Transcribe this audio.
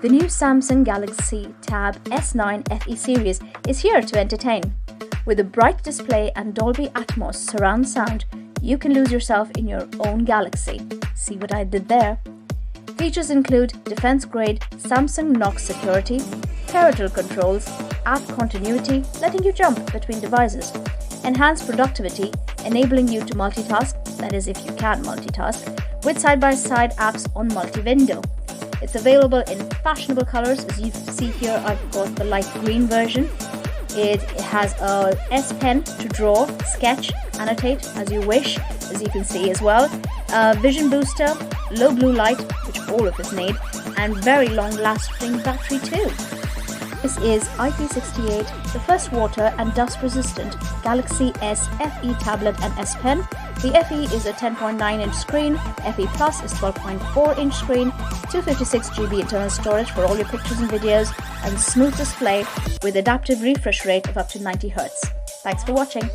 The new Samsung Galaxy Tab S9 FE series is here to entertain. With a bright display and Dolby Atmos surround sound, you can lose yourself in your own galaxy. See what I did there? Features include defense-grade Samsung Knox security, parental controls, app continuity, letting you jump between devices, enhanced productivity, enabling you to multitask, that is if you can multitask, with side-by-side apps on multi-window. It's available in fashionable colors. As you see here, I've got the light green version. It has a S Pen to draw, sketch, annotate as you wish, as you can see as well. Vision booster, low blue light, which all of us need, and very long-lasting battery too. This is IP68, the first water and dust-resistant Galaxy S FE tablet and S Pen. The FE is a 10.9-inch screen, FE Plus is 12.4-inch screen, 256GB internal storage for all your pictures and videos, and smooth display with adaptive refresh rate of up to 90Hz. Thanks for watching.